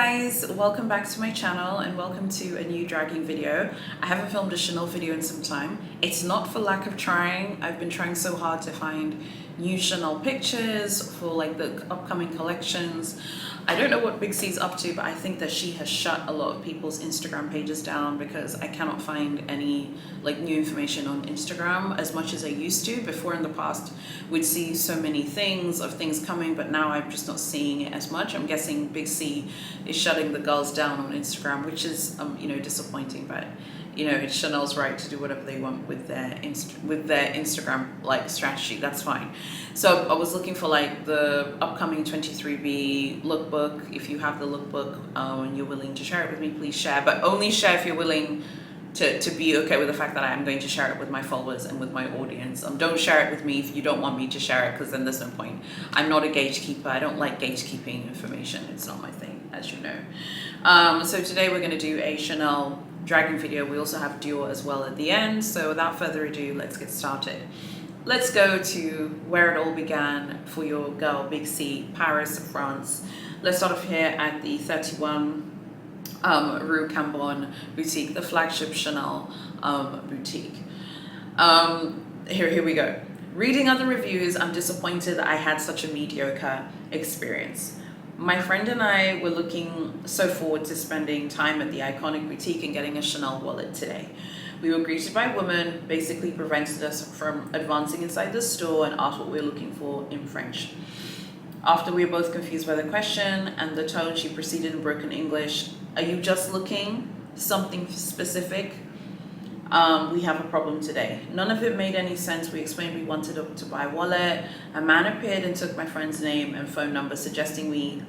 guys, welcome back to my channel and welcome to a new dragging video. I haven't filmed a Chanel video in some time. It's not for lack of trying. I've been trying so hard to find new Chanel pictures for like the upcoming collections. I don't know what Big C's up to, but I think that she has shut a lot of people's Instagram pages down because I cannot find any like new information on Instagram as much as I used to. Before in the past, we'd see so many things coming, but now I'm just not seeing it as much. I'm guessing Big C is shutting the girls down on Instagram, which is disappointing, but it's Chanel's right to do whatever they want with their Instagram like strategy. That's fine. So I was looking for like the upcoming 23B lookbook. If you have the lookbook and you're willing to share it with me, please share, but only share if you're willing to be okay with the fact that I am going to share it with my followers and with my audience. Don't share it with me if you don't want me to share it, because then there's no point. I'm not a gatekeeper. I don't like gatekeeping information. It's not my thing, as you know. So today we're going to do a Chanel dragging video. We also have Dior as well at the end. So without further ado, let's get started. Let's go to where it all began for your girl Big C, Paris, France. Let's start off here at the 31 Rue Cambon boutique, the flagship Chanel boutique. Here we go. Reading other reviews, I'm disappointed that I had such a mediocre experience. My friend and I were looking so forward to spending time at the iconic boutique and getting a Chanel wallet today. We were greeted by a woman, basically prevented us from advancing inside the store and asked what we were looking for in French. After we were both confused by the question and the tone, she proceeded in broken English. Are you just looking something specific? We have a problem today. None of it made any sense. We explained we wanted to buy a wallet. A man appeared and took my friend's name and phone number, suggesting we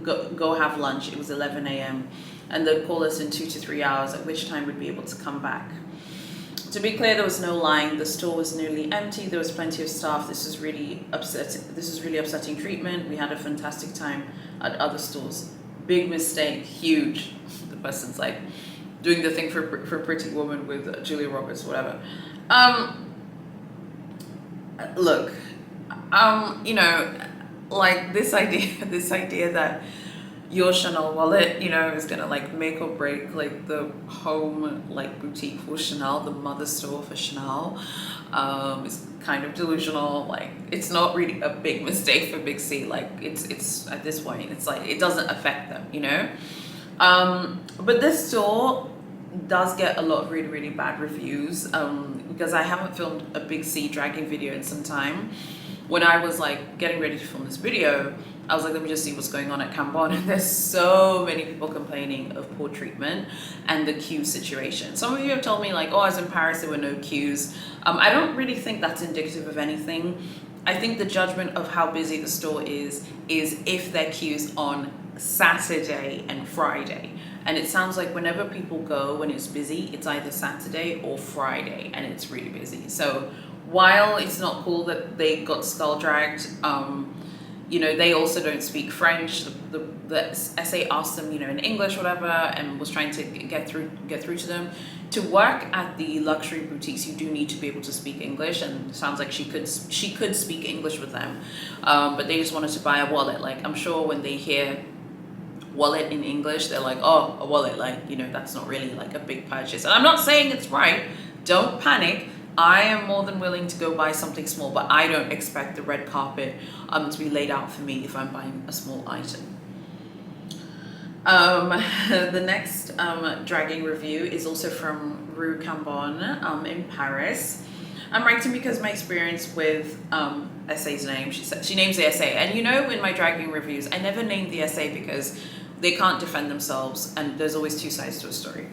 go have lunch. It was 11 a.m. and they'd call us in 2 to 3 hours, at which time we'd be able to come back. To be clear, there was no lying. The store was nearly empty. There was plenty of staff. This was really upsetting treatment. We had a fantastic time at other stores. Big mistake, huge. The person's like doing the thing for Pretty Woman with Julia Roberts, whatever. Look, like this idea that your Chanel wallet, is gonna like make or break like the home like boutique for Chanel, the mother store for Chanel, is kind of delusional. Like, it's not really a big mistake for Big C. Like, it's at this point, it's like it doesn't affect them, But this store does get a lot of really, really bad reviews because I haven't filmed a Big C dragging video in some time. When I was like getting ready to film this video, I was like, let me just see what's going on at Cambon. And there's so many people complaining of poor treatment and the queue situation. Some of you have told me like, oh, I was in Paris, there were no queues. I don't really think that's indicative of anything. I think the judgment of how busy the store is if there are queues on Saturday and Friday. And it sounds like whenever people go when it's busy, it's either Saturday or Friday and it's really busy. So while it's not cool that they got skull dragged, they also don't speak French. The essay asked them, in English, whatever, and was trying to get through to them. To work at the luxury boutiques, you do need to be able to speak English, and it sounds like she could speak English with them, but they just wanted to buy a wallet. Like, I'm sure when they hear wallet in English, they're like, oh, a wallet, like, that's not really like a big purchase. And I'm not saying it's right. Don't panic. I am more than willing to go buy something small, but I don't expect the red carpet to be laid out for me if I'm buying a small item. The next dragging review is also from Rue Cambon in Paris. I'm writing because my experience with essay's name, she names the essay, and in my dragging reviews, I never name the essay because they can't defend themselves, and there's always two sides to a story.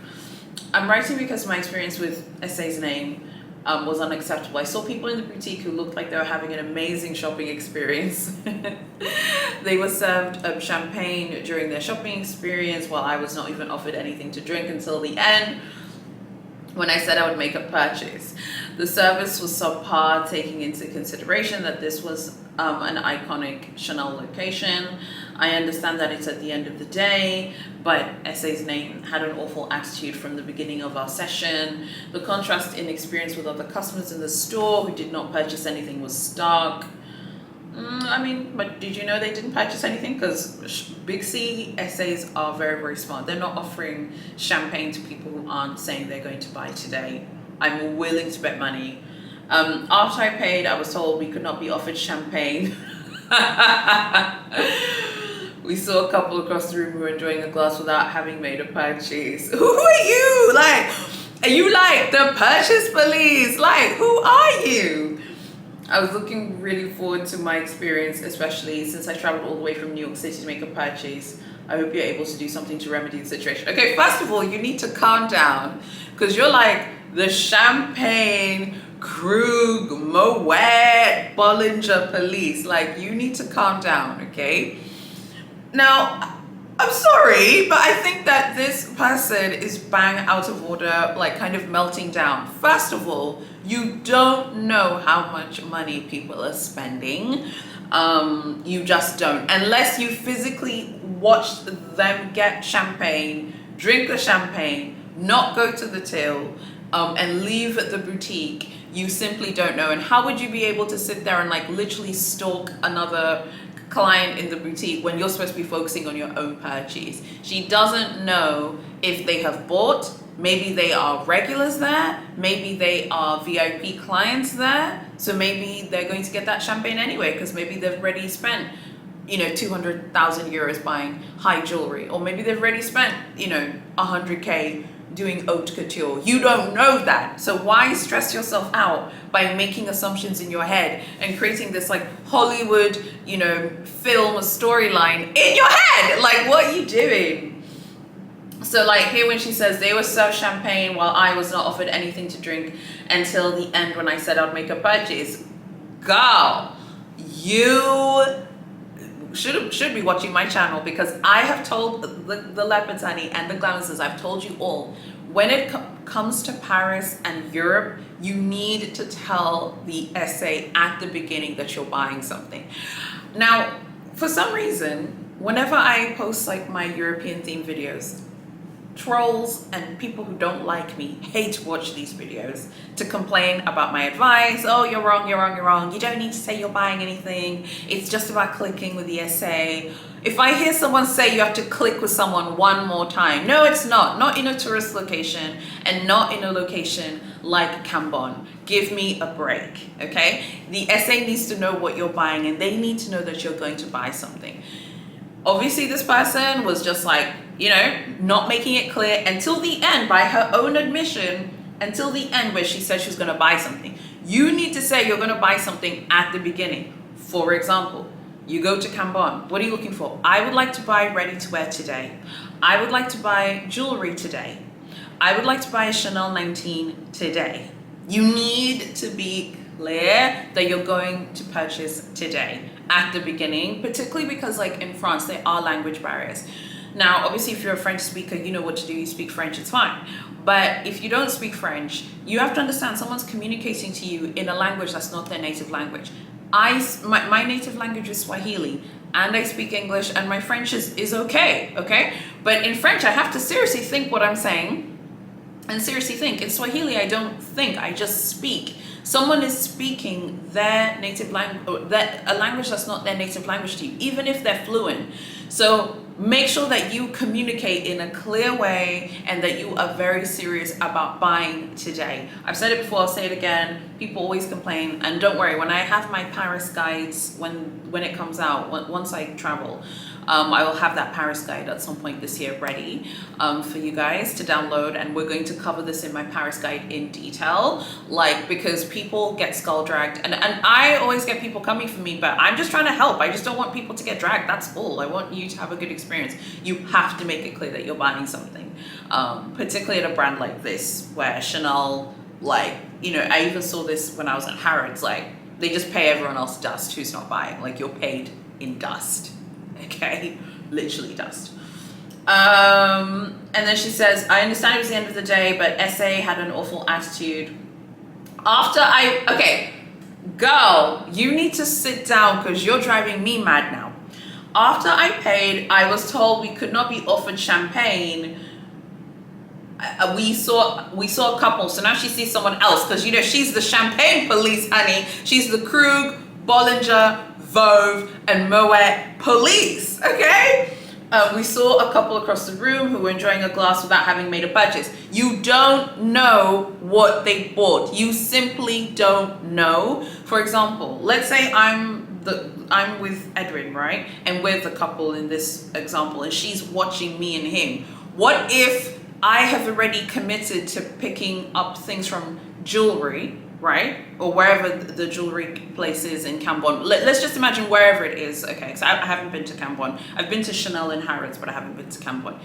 I'm writing because my experience with essay's name was unacceptable. I saw people in the boutique who looked like they were having an amazing shopping experience. They were served champagne during their shopping experience, while I was not even offered anything to drink until the end, when I said I would make a purchase. The service was subpar, taking into consideration that this was an iconic Chanel location. I understand that it's at the end of the day, but Essay's name had an awful attitude from the beginning of our session. The contrast in experience with other customers in the store who did not purchase anything was stark. I mean, but did you know they didn't purchase anything? Because Big C essays are very, very smart. They're not offering champagne to people who aren't saying they're going to buy today. I'm willing to bet money. After I paid, I was told we could not be offered champagne. We saw a couple across the room who were enjoying a glass without having made a purchase. Who are you? Like, are you like the purchase police? Like, who are you? I was looking really forward to my experience, especially since I traveled all the way from New York City to make a purchase. I hope you're able to do something to remedy the situation. Okay, first of all, you need to calm down because you're like the Champagne, Krug, Moet, Bollinger police. Like, you need to calm down, okay? Now, I'm sorry, but I think that this person is bang out of order, like kind of melting down. First of all, you don't know how much money people are spending. You just don't. Unless you physically watch them get champagne, drink the champagne, not go to the till, and leave the boutique, you simply don't know. And how would you be able to sit there and like literally stalk another client in the boutique when you're supposed to be focusing on your own purchase? She doesn't know if they have bought. Maybe they are regulars there, maybe they are VIP clients there, so maybe they're going to get that champagne anyway because maybe they've already spent 200,000 euros buying high jewelry, or maybe they've already spent 100k doing haute couture. You don't know that, so why stress yourself out by making assumptions in your head and creating this like Hollywood film storyline in your head? Like, what are you doing? So like here when she says they were served champagne while I was not offered anything to drink until the end when I said I'd make a purchase. Girl, you should be watching my channel because I have told the Lepatani and the Glamouses, I've told you all, when it comes to Paris and Europe, you need to tell the essay at the beginning that you're buying something. Now, for some reason, whenever I post like my European themed videos, trolls and people who don't like me hate to watch these videos to complain about my advice. Oh, you're wrong, you're wrong, you're wrong. You don't need to say you're buying anything. It's just about clicking with the essay. If I hear someone say you have to click with someone one more time, no, it's not. Not in a tourist location and not in a location like Cambon. Give me a break, okay? The essay needs to know what you're buying and they need to know that you're going to buy something. Obviously, this person was just like, not making it clear until the end, by her own admission, until the end where she said she was going to buy something. You need to say you're going to buy something at the beginning. For example, you go to Cambon. What are you looking for? I would like to buy ready-to-wear today. I would like to buy jewelry today. I would like to buy a Chanel 19 today. You need to be clear that you're going to purchase today at the beginning, particularly because like in France, there are language barriers. Now, obviously, if you're a French speaker, you know what to do, you speak French, it's fine. But if you don't speak French, you have to understand someone's communicating to you in a language that's not their native language. My native language is Swahili, and I speak English, and my French is okay? But in French, I have to seriously think what I'm saying, and seriously think. In Swahili, I don't think, I just speak. Someone is speaking their native language, a language that's not their native language to you, even if they're fluent. So make sure that you communicate in a clear way and that you are very serious about buying today. I've said it before, I'll say it again. People always complain, and don't worry, when I have my Paris guides, when it comes out, once I travel, I will have that Paris guide at some point this year ready for you guys to download, and we're going to cover this in my Paris guide in detail, like, because people get skull dragged, and I always get people coming for me, but I'm just trying to help. I just don't want people to get dragged. That's all. I want you to have a good experience. You have to make it clear that you're buying something, particularly at a brand like this, where Chanel, like, I even saw this when I was at Harrods, like, they just pay everyone else dust who's not buying. Like, you're paid in dust. Okay, literally dust. And then she says, I understand it was the end of the day, but SA had an awful attitude. Okay, girl, you need to sit down because you're driving me mad now. After I paid, I was told we could not be offered champagne. We saw a couple, so now she sees someone else because she's the champagne police, honey. She's the Krug, Bollinger, Vove, and Moet police, okay? We saw a couple across the room who were enjoying a glass without having made a purchase. You don't know what they bought. You simply don't know. For example, let's say I'm with Edwin, right? And we're the couple in this example, and she's watching me and him. What if I have already committed to picking up things from jewelry, right? Or wherever the jewelry place is in Cambon. Let's just imagine wherever it is, okay? Because I haven't been to Cambon. I've been to Chanel and Harrods, but I haven't been to Cambon.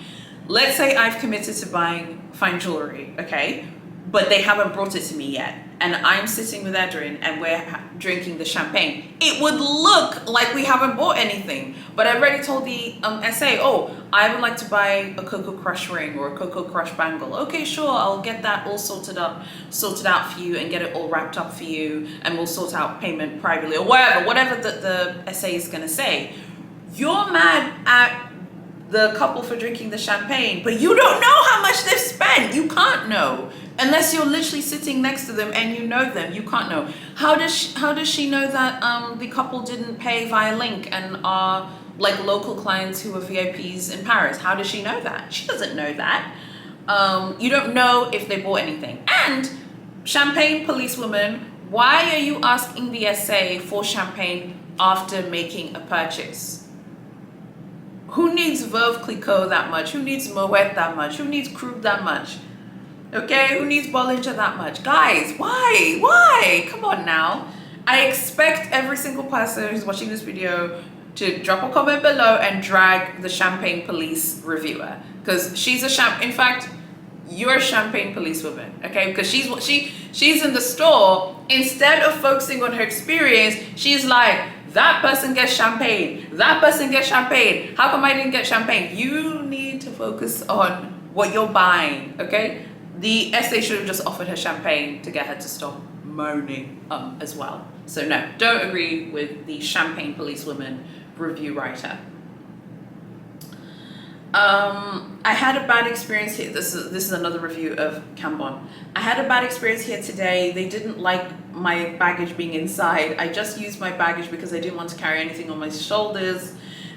Let's say I've committed to buying fine jewelry, okay? But they haven't brought it to me yet. And I'm sitting with Edrin and we're drinking the champagne. It would look like we haven't bought anything. But I've already told the SA, oh, I would like to buy a Coco Crush ring or a Coco Crush bangle. Okay, sure, I'll get that all sorted out for you and get it all wrapped up for you, and we'll sort out payment privately or whatever the SA is gonna say. You're mad at the couple for drinking the champagne, but you don't know how much they've spent. You can't know. Unless you're literally sitting next to them and you know them, you can't know. How does she know that the couple didn't pay via link and are like local clients who are VIPs in Paris? How does she know that? She doesn't know that. You don't know if they bought anything. And champagne policewoman, why are you asking the SA for champagne after making a purchase? Who needs Veuve Clicquot that much? Who needs Moet that much? Who needs Krug that much? Okay, who needs Bollinger that much? Guys, why? Why? Come on now. I expect every single person who's watching this video to drop a comment below and drag the champagne police reviewer. Because she's in fact, you're a champagne police woman, okay? Because she's in the store, instead of focusing on her experience, she's like, that person gets champagne, that person gets champagne. How come I didn't get champagne? You need to focus on what you're buying, okay? The SA should have just offered her champagne to get her to stop moaning as well. So no, don't agree with the champagne policewoman review writer. I had a bad experience here. This is another review of Cambon. I had a bad experience here today. They didn't like my baggage being inside. I just used my baggage because I didn't want to carry anything on my shoulders.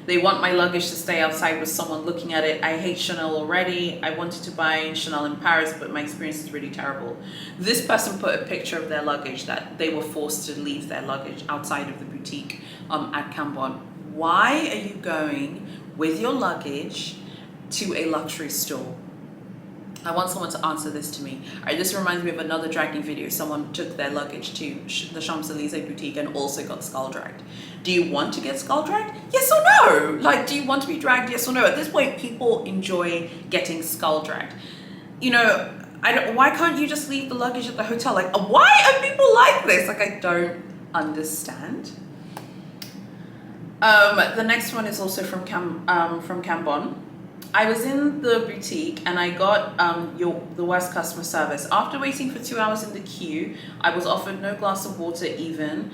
They want my luggage to stay outside with someone looking at it. I hate Chanel already. I wanted to buy Chanel in Paris, but my experience is really terrible. This person put a picture of their luggage, that they were forced to leave their luggage outside of the boutique at Cambon. Why are you going with your luggage to a luxury store? I want someone to answer this to me. All right, this reminds me of another dragging video. Someone took their luggage to the Champs-Élysées boutique and also got skull dragged. Do you want to get skull dragged? Yes or no? Like, do you want to be dragged? Yes or no? At this point, people enjoy getting skull dragged. You know, why can't you just leave the luggage at the hotel? Like, why are people like this? Like, I don't understand. The next one is also from Cambon. I was in the boutique and I got the worst customer service. After waiting for 2 hours in the queue, I was offered no glass of water even.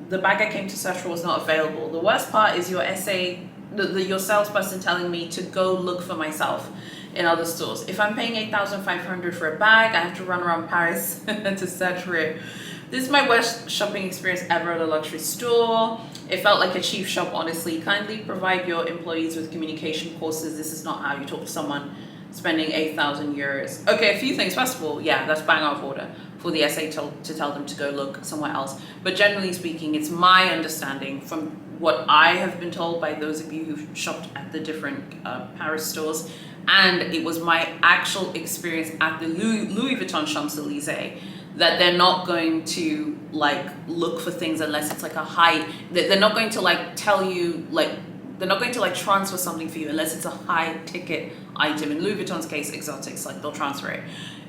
The bag I came to search for was not available. The worst part is your your salesperson telling me to go look for myself in other stores. If I'm paying 8,500 for a bag, I have to run around Paris to search for it. This is my worst shopping experience ever at a luxury store. It felt like a cheap shop, honestly. Kindly provide your employees with communication courses. This is not how you talk to someone spending 8,000 euros. Okay, a few things. First of all, yeah, that's bang out of order for the SA to tell them to go look somewhere else. But generally speaking, it's my understanding from what I have been told by those of you who've shopped at the different Paris stores, and it was my actual experience at the Louis Vuitton Champs-Élysées, that they're not going to like look for things unless it's like a high, they're not going to like tell you, like they're not going to like transfer something for you unless it's a high ticket item. In Louis Vuitton's case, exotics, like they'll transfer it.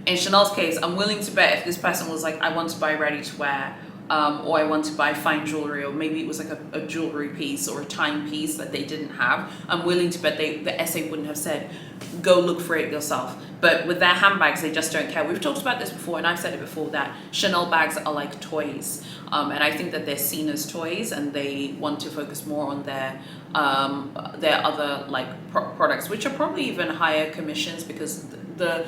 In Chanel's case, I'm willing to bet if this person was like, I want to buy ready to wear, or I want to buy fine jewelry, or maybe it was like a jewelry piece or a timepiece that they didn't have, I'm willing to bet the SA wouldn't have said, go look for it yourself. But with their handbags, they just don't care. We've talked about this before, and I've said it before, that Chanel bags are like toys. And I think that they're seen as toys, and they want to focus more on their other like products, which are probably even higher commissions, because the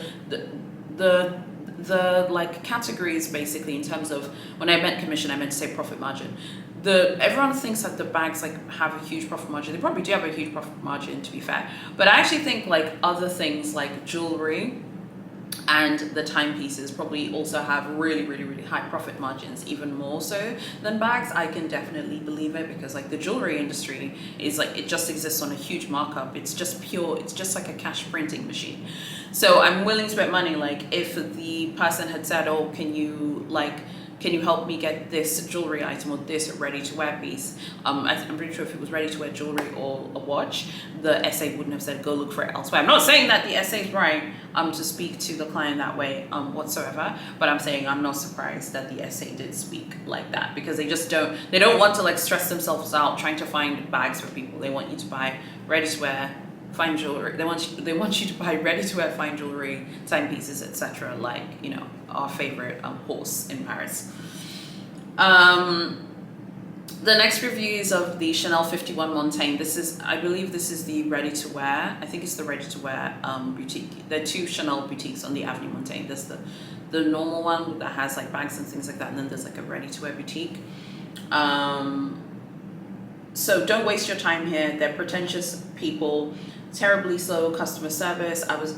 like categories basically, in terms of, when I meant commission, I meant to say profit margin. everyone thinks that the bags like have a huge profit margin. They probably do have a huge profit margin, to be fair. But I actually think like other things like jewelry and the timepieces probably also have really, really, really high profit margins, even more so than bags. I can definitely believe it, because like the jewelry industry is like, it just exists on a huge markup. It's just like a cash printing machine. So I'm willing to bet money, like if the person had said, oh, can you help me get this jewelry item or this ready-to-wear piece? I'm pretty sure if it was ready-to-wear jewelry or a watch, the SA wouldn't have said, go look for it elsewhere. I'm not saying that the SA is right to speak to the client that way whatsoever, but I'm saying I'm not surprised that the SA did speak like that, because they don't want to like stress themselves out trying to find bags for people. They want you to buy ready-to-wear, fine jewelry. They want you to buy ready-to-wear fine jewelry, timepieces, etc. Like, you know, our favorite horse in Paris. The next review is of the Chanel 51 Montaigne. I believe this is the ready-to-wear. I think it's the ready-to-wear boutique. There are two Chanel boutiques on the Avenue Montaigne. There's the normal one that has like bags and things like that, and then there's like a ready-to-wear boutique. So don't waste your time here. They're pretentious people, terribly slow customer service. I was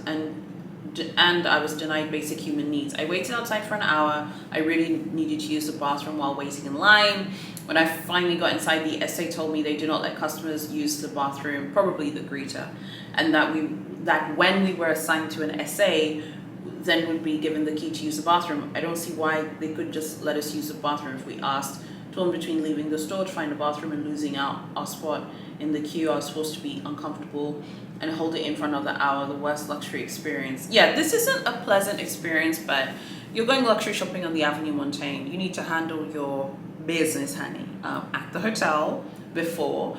denied basic human needs. I waited outside for an hour. I really needed to use the bathroom while waiting in line. When I finally got inside, the SA told me they do not let customers use the bathroom, probably the greeter, and that when we were assigned to an SA, then would be given the key to use the bathroom. I don't see why they could just let us use the bathroom if we asked. Torn between leaving the store to find a bathroom and losing out our spot in the queue. I was supposed to be uncomfortable and hold it in for another hour. The worst luxury experience. Yeah, this isn't a pleasant experience, but you're going luxury shopping on the Avenue Montaigne. You need to handle your business, honey, at the hotel before.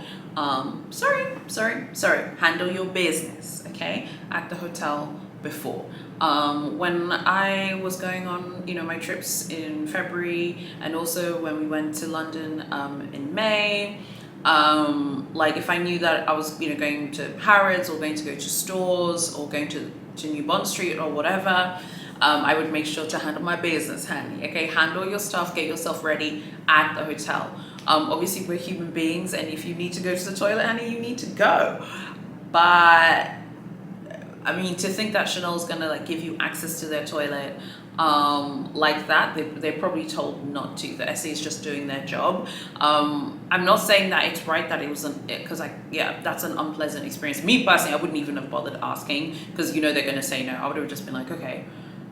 Handle your business, okay, at the hotel before. When I was going on, you know, my trips in February, and also when we went to London in May, like if I knew that I was, you know, going to Harrods or going to go to stores or going to New Bond Street or whatever, I would make sure to handle my business, honey. Okay, handle your stuff, get yourself ready at the hotel. Obviously we're human beings, and if you need to go to the toilet, honey, you need to go. But I mean, to think that Chanel's gonna like give you access to their toilet like that, they're probably told not to. The SA is just doing their job. I'm not saying that it's right that it wasn't, because that's an unpleasant experience. Me personally, I wouldn't even have bothered asking, because you know they're gonna say no. I would have just been like, okay,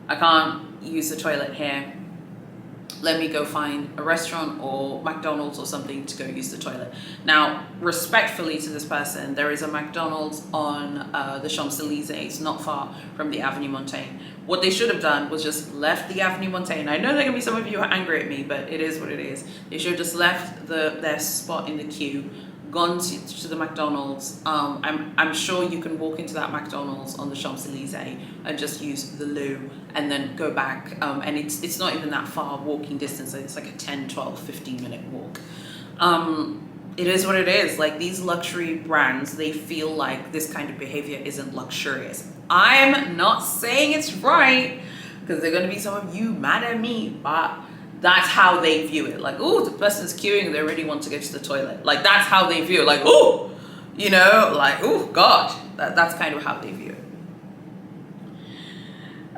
I can't use the toilet here. Let me go find a restaurant or McDonald's or something to go use the toilet. Now, respectfully to this person, there is a McDonald's on the Champs-Elysees, not far from the Avenue Montaigne. What they should have done was just left the Avenue Montaigne. I know there are gonna be some of you who are angry at me, but it is what it is. They should have just left their spot in the queue, gone to the McDonald's. I'm sure you can walk into that McDonald's on the Champs-Elysees and just use the loo and then go back. And it's not even that far walking distance. It's like a 10, 12, 15-minute walk. It is what it is. Like, these luxury brands, they feel like this kind of behavior isn't luxurious. I'm not saying it's right, because there are going to be some of you mad at me, but that's how they view it. Like, oh, the person's queuing and they really want to go to the toilet. Like, that's how they view it. Like, oh, you know, like, oh, God. That's kind of how they view it.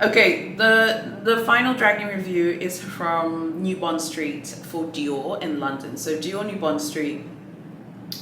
Okay, the final dragging review is from New Bond Street for Dior in London. So Dior New Bond Street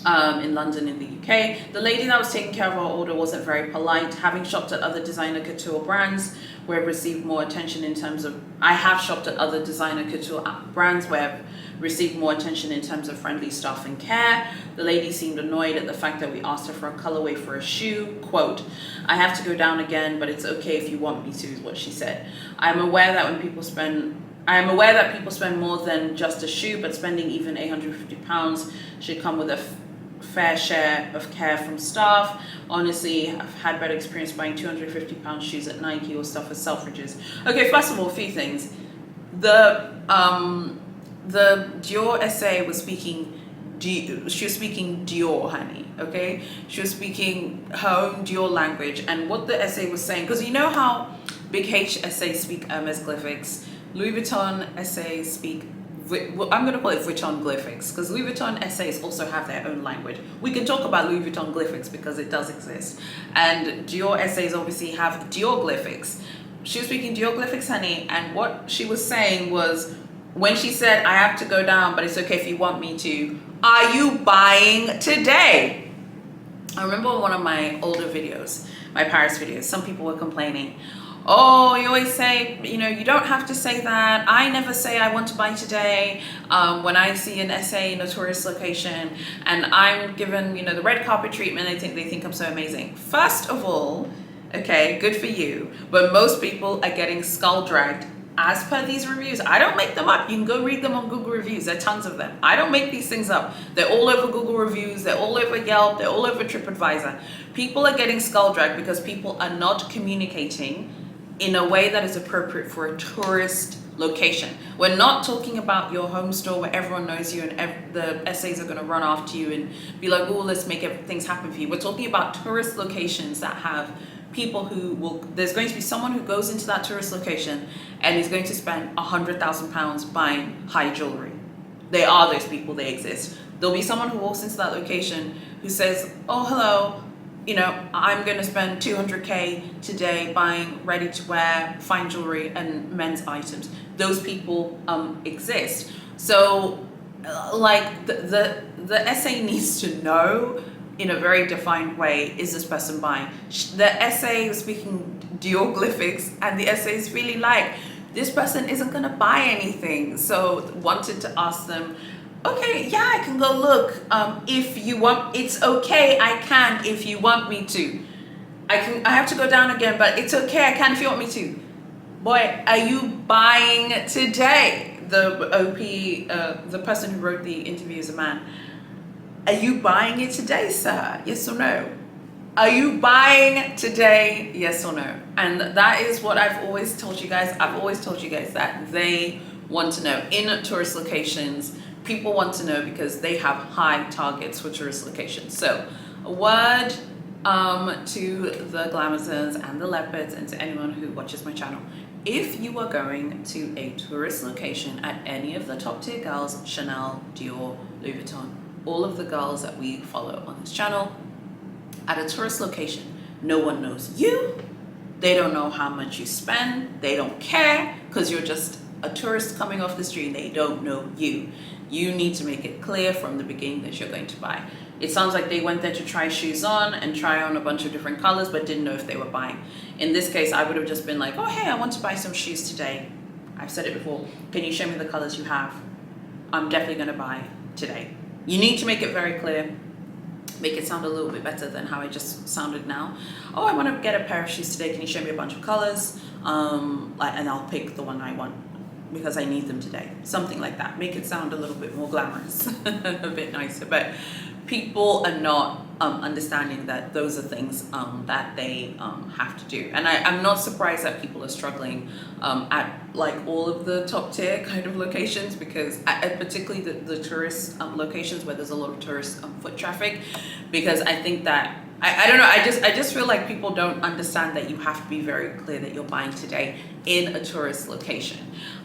in London in the UK. The lady that was taking care of our order wasn't very polite. Having shopped at other designer couture brands where I've received more attention in terms of, I have shopped at other designer couture brands where I've received more attention in terms of friendly staff and care. The lady seemed annoyed at the fact that we asked her for a colorway for a shoe. Quote, I have to go down again, but it's okay if you want me to, is what she said. I am aware that people spend more than just a shoe, but spending even £850 should come with a fair share of care from staff. Honestly, I've had better experience buying £250 shoes at Nike or stuff at Selfridges. Okay, first of all, a few things. The Dior SA was speaking she was speaking Dior, honey, okay? She was speaking her own Dior language, and what the SA was saying, because you know how Big H SA speak Hermes Glyphics, Louis Vuitton SA speak I'm going to call it Vuitton glyphics, because Louis Vuitton essays also have their own language. We can talk about Louis Vuitton glyphics because it does exist. And Dior essays obviously have Dior glyphics. She was speaking Dior glyphics, honey, and what she was saying was, when she said, I have to go down, but it's okay if you want me to, are you buying today? I remember one of my older videos, my Paris videos, some people were complaining, oh, you always say, you know, you don't have to say that. I never say I want to buy today. When I see an essay in a tourist location and I'm given, you know, the red carpet treatment, they think I'm so amazing. First of all, okay, good for you. But most people are getting skull dragged as per these reviews. I don't make them up. You can go read them on Google reviews. There are tons of them. I don't make these things up. They're all over Google reviews. They're all over Yelp. They're all over TripAdvisor. People are getting skull dragged because people are not communicating in a way that is appropriate for a tourist location. We're not talking about your home store where everyone knows you and the essays are going to run after you and be like, oh, let's make things happen for you. We're talking about tourist locations that have people who will, there's going to be someone who goes into that tourist location and is going to spend £100,000 buying high jewelry. They are those people, they exist. There'll be someone who walks into that location who says, oh, hello, you know, I'm going to spend 200K today buying ready to wear fine jewelry and men's items. Those people exist. So like the essay needs to know in a very defined way, is this person buying? The essay is speaking Dior glyphics and the essay is really like, this person isn't going to buy anything. So wanted to ask them, okay, yeah, I can go look. If you want, it's okay, I can if you want me to. I have to go down again, but it's okay, I can if you want me to. Boy, are you buying today? The OP, the person who wrote the interview is a man. Are you buying it today, sir? Yes or no? Are you buying today? Yes or no? And that is what I've always told you guys. I've always told you guys that they want to know. In tourist locations, people want to know because they have high targets for tourist locations. So a word to the Glamazons and the Leopards and to anyone who watches my channel. If you are going to a tourist location at any of the top tier girls, Chanel, Dior, Louis Vuitton, all of the girls that we follow on this channel, at a tourist location, no one knows you. They don't know how much you spend. They don't care because you're just a tourist coming off the street. They don't know you. You need to make it clear from the beginning that you're going to buy. It sounds like they went there to try shoes on and try on a bunch of different colors, but didn't know if they were buying. In this case, I would have just been like, oh, hey, I want to buy some shoes today. I've said it before. Can you show me the colors you have? I'm definitely going to buy today. You need to make it very clear. Make it sound a little bit better than how it just sounded now. Oh, I want to get a pair of shoes today. Can you show me a bunch of colors? And I'll pick the one I want because I need them today. Something like that. Make it sound a little bit more glamorous, a bit nicer. But people are not understanding that those are things that they have to do. And I'm not surprised that people are struggling at like all of the top tier kind of locations, because particularly the tourist locations where there's a lot of tourist foot traffic, because I think that I don't know, I just feel like people don't understand that you have to be very clear that you're buying today in a tourist location.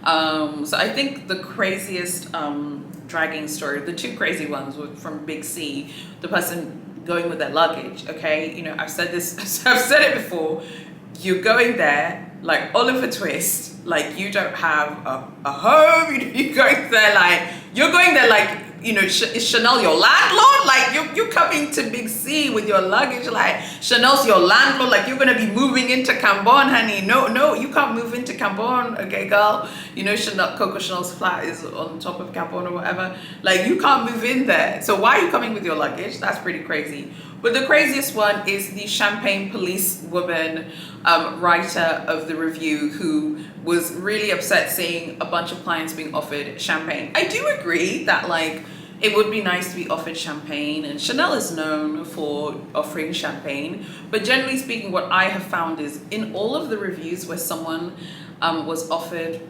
So I think the craziest dragging story, the two crazy ones were from Big C, the person going with their luggage, okay? You know, I've said this, I've said it before, you're going there like Oliver Twist, like you don't have a home, you're going there like, you know, is Chanel your landlord? Like you're coming to Big C with your luggage, like Chanel's your landlord, like you're gonna be moving into Cambon, honey. No, you can't move into Cambon, okay, girl? You know, Coco Chanel's flat is on top of Cambon or whatever. Like you can't move in there. So why are you coming with your luggage? That's pretty crazy. But the craziest one is the Champagne police woman writer of the review, who was really upset seeing a bunch of clients being offered champagne. I do agree that like it would be nice to be offered champagne, and Chanel is known for offering champagne, but generally speaking, what I have found is in all of the reviews where someone was offered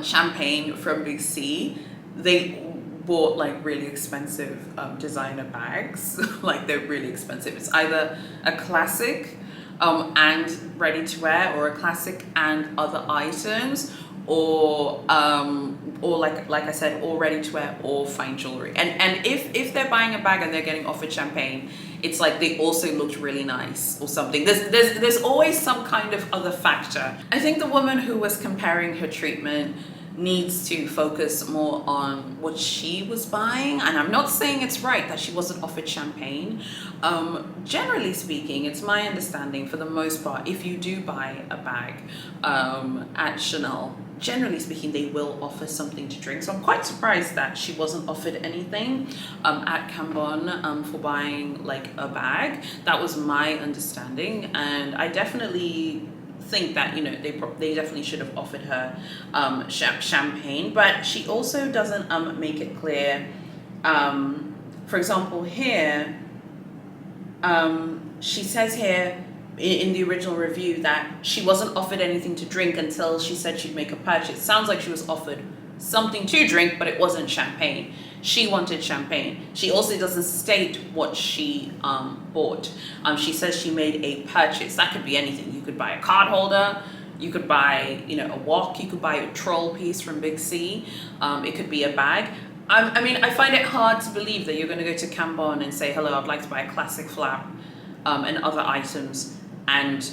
champagne from Big C, they bought like really expensive designer bags. Like they're really expensive. It's either a classic and ready to wear, or a classic and other items, or like I said, all ready to wear or fine jewelry. And if they're buying a bag and they're getting offered champagne, it's like they also looked really nice or something. There's always some kind of other factor. I think the woman who was comparing her treatment needs to focus more on what she was buying. And I'm not saying it's right that she wasn't offered champagne. Generally speaking, it's my understanding, for the most part, if you do buy a bag at Chanel, generally speaking, they will offer something to drink. So I'm quite surprised that she wasn't offered anything at Cambon for buying like a bag. That was my understanding, and I definitely think that, you know, they definitely should have offered her champagne. But she also doesn't make it clear. For example, here she says here in the original review that she wasn't offered anything to drink until she said she'd make a purchase. Sounds like she was offered something to drink, but it wasn't champagne. She wanted champagne. She also doesn't state what she bought. She says she made a purchase. That could be anything. You could buy a card holder, you could buy, you know, a wok, you could buy a troll piece from Big C, it could be a bag. I mean, I find it hard to believe that you're going to go to Cambon and say, hello, I'd like to buy a classic flap and other items, and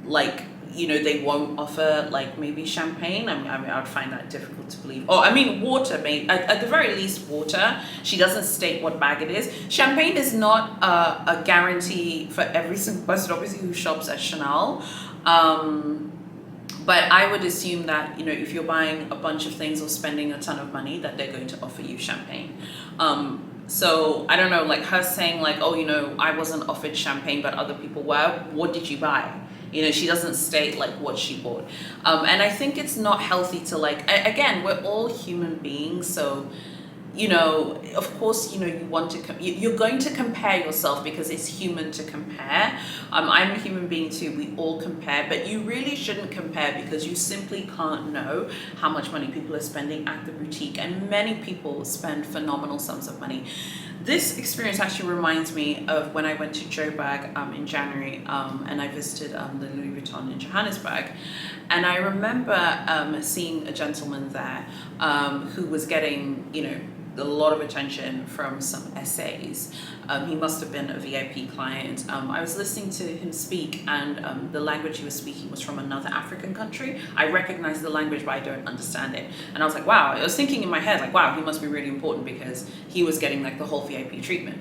like, you know, they won't offer like maybe champagne. I mean, I would find that difficult to believe. Or I mean, water, maybe at the very least water. She doesn't state what bag it is. Champagne is not a guarantee for every single person, obviously, who shops at Chanel. But I would assume that, you know, if you're buying a bunch of things or spending a ton of money, that they're going to offer you champagne. So I don't know, like her saying like, oh, you know, I wasn't offered champagne, but other people were. What did you buy? You know, she doesn't state like what she bought. And I think it's not healthy to like, again, we're all human beings. So, you know, of course, you know, you want to, you're going to compare yourself because it's human to compare. I'm a human being too, we all compare, but you really shouldn't compare because you simply can't know how much money people are spending at the boutique. And many people spend phenomenal sums of money. This experience actually reminds me of when I went to Joburg in January and I visited the Louis Vuitton in Johannesburg. And I remember seeing a gentleman there who was getting, you know, a lot of attention from some essays. He must have been a VIP client. I was listening to him speak, and the language he was speaking was from another African country. I recognize the language, but I don't understand it. And I was like, wow, I was thinking in my head, like, wow, he must be really important because he was getting like the whole VIP treatment.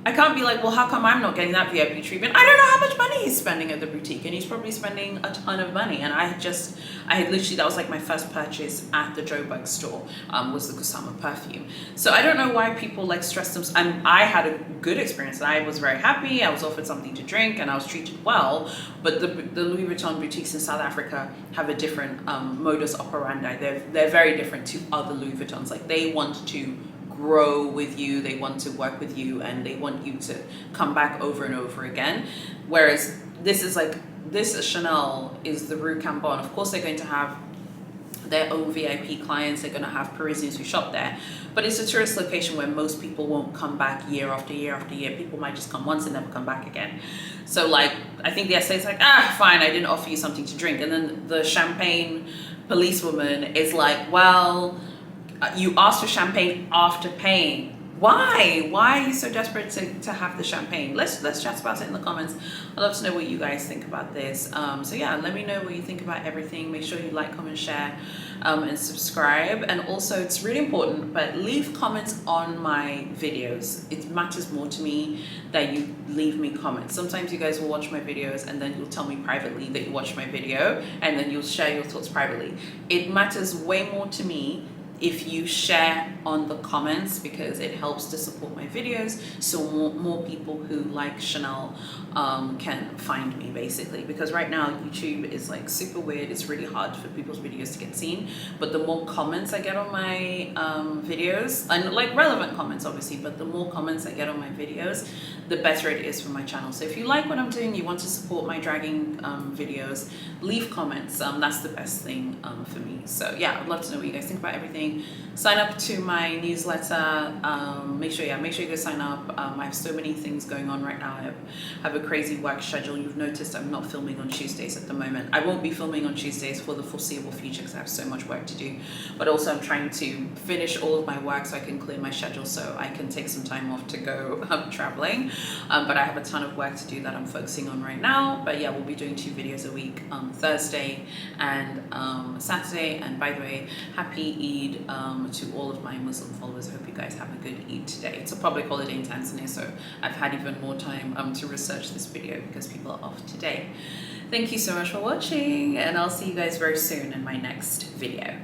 I can't be like, well, how come I'm not getting that VIP treatment? I don't know how much money he's spending at the boutique, and he's probably spending a ton of money. And I had literally, that was like my first purchase at the Joburg store, was the Kusama perfume. So I don't know why people like stress them. And I had a good experience. I was very happy. I was offered something to drink and I was treated well. But the Louis Vuitton boutiques in South Africa have a different modus operandi. They're very different to other Louis Vuittons. Like they want to grow with you, they want to work with you, and they want you to come back over and over again. Whereas this is like, this Chanel is the Rue Cambon. Of course, they're going to have their own VIP clients, they're going to have Parisians who shop there, but it's a tourist location where most people won't come back year after year after year. People might just come once and never come back again. So like, I think the essay is like, fine, I didn't offer you something to drink. And then the champagne policewoman is like, well, you asked for champagne after paying. Why are you so desperate to have the champagne? Let's chat about it in the comments. I'd love to know what you guys think about this. So yeah, let me know what you think about everything. Make sure you like, comment, share, and subscribe. And also, it's really important, but leave comments on my videos. It matters more to me that you leave me comments. Sometimes you guys will watch my videos and then you'll tell me privately that you watched my video, and then you'll share your thoughts privately. It matters way more to me if you share on the comments, because it helps to support my videos, so more people who like Chanel can find me, basically. Because right now YouTube is like super weird. It's really hard for people's videos to get seen, but the more comments I get on my videos, and like relevant comments obviously, but the more comments I get on my videos, the better it is for my channel. So if you like what I'm doing, you want to support my dragging videos, leave comments. That's the best thing for me. So yeah, I'd love to know what you guys think about everything. Sign up to my newsletter. Make sure you guys sign up. I have so many things going on right now. I have a a crazy work schedule. You've noticed I'm not filming on Tuesdays at the moment. I won't be filming on Tuesdays for the foreseeable future because I have so much work to do. But also I'm trying to finish all of my work so I can clear my schedule so I can take some time off to go traveling. But I have a ton of work to do that I'm focusing on right now. But yeah, we'll be doing 2 videos a week, Thursday and Saturday. And by the way, happy Eid to all of my Muslim followers. I hope you guys have a good Eid today. It's a public holiday in Tanzania, so I've had even more time to research this video because people are off today. Thank you so much for watching, and I'll see you guys very soon in my next video.